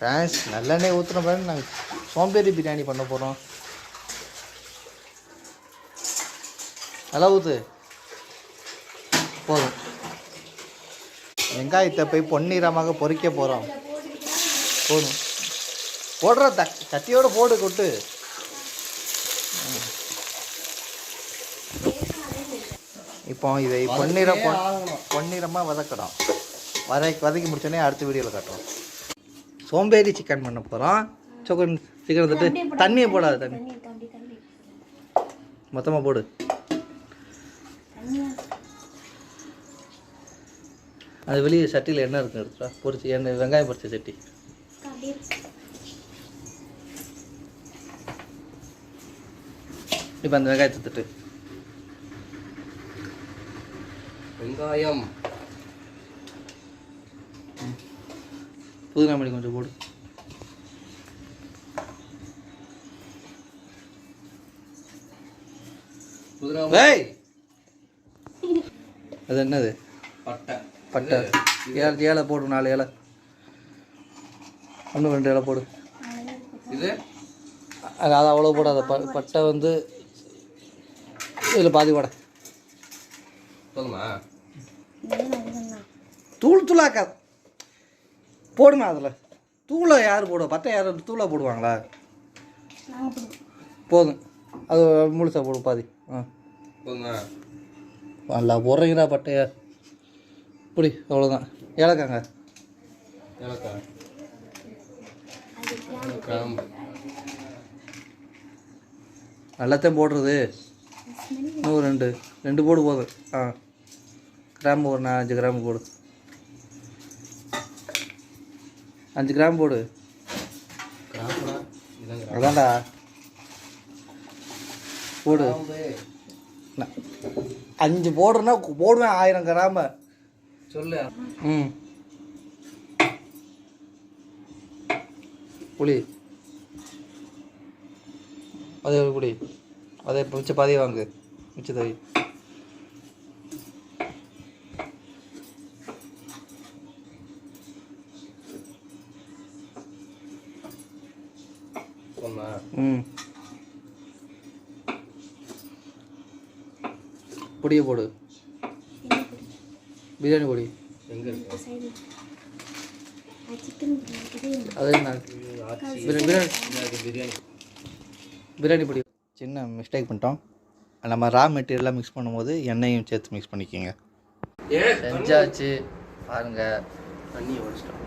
Friends நல்லெண்ணெய் ஊற்றுன பிறகு நாங்கள் சோம்பேறி பிரியாணி பண்ண போகிறோம். நல்லா ஊற்று போதும். வெங்காயத்தை போய் பொன்னிறமாக பொரிக்க போகிறோம். போதும் போடுற சட்டியோடு போடு கொட்டு. இப்போ இதை பொன்னிறமாக வதக்கணும். வதக்கி முடிச்சோடனே அடுத்த வீடியோவில் காட்டுறோம். சோம்பேறி சிக்கன் பண்ண போகிறோம். சிக்கன் வந்துட்டு தண்ணியை போடாது, தண்ணி மொத்தமாக போடு. அது வெளியே சட்டியில் எண்ணெய் இருக்கு, எடுத்துட்டா பொரிச்சு எண்ணெய் வெங்காயம் பொரிச்ச சட்டி. இப்போ அந்த வெங்காயத்தை திட்டு வெங்காயம் புதினா மல்லி கொஞ்சம் போடு. அது என்னது? பட்டை ஏழை போடு. 4 ஏழை, 1 2 ஏழை போடு. இது அது அவ்வளோ போடாத. பட்டை வந்து இதில் பாதி போட. போதுமா? தூளாக்கா போடுமா. அதில் தூளை யார் போடுவா? பட்டை யார் தூளாக போடுவாங்களா? போதும், அது முழுசாக போடு பாதி. போதுமா? நல்லா போடுறீங்களா பட்டையா? இப்படி அவ்வளோதான். ஏலக்காங்க, ஏலக்காய், கிராம்பு எல்லாத்தையும் போடுறது. இன்னும் 2 போடு போதும். கிராம்பு ஒரு 5 கிராம்பு போடு. 5 கிராம் போடு. அதான்டா போடு. 5 போடுறேன்னா போடுவேன் 1000 கிராம சொல்லு. புளி அதே புளி அதே மிச்ச பாதியை வாங்கு. மிச்சத்தை பொடியை போடு. பிரியாணி பொடி எங்கே அதே பிரியாணி பொடி. சின்ன மிஸ்டேக் பண்ணிட்டோம். நம்ம ரா மெட்டீரியலாக மிக்ஸ் பண்ணும்போது எண்ணெயும் சேர்த்து மிக்ஸ் பண்ணிக்கோங்க. செஞ்சாச்சு பாருங்கள். தண்ணியை வடிச்சிட்டோம்.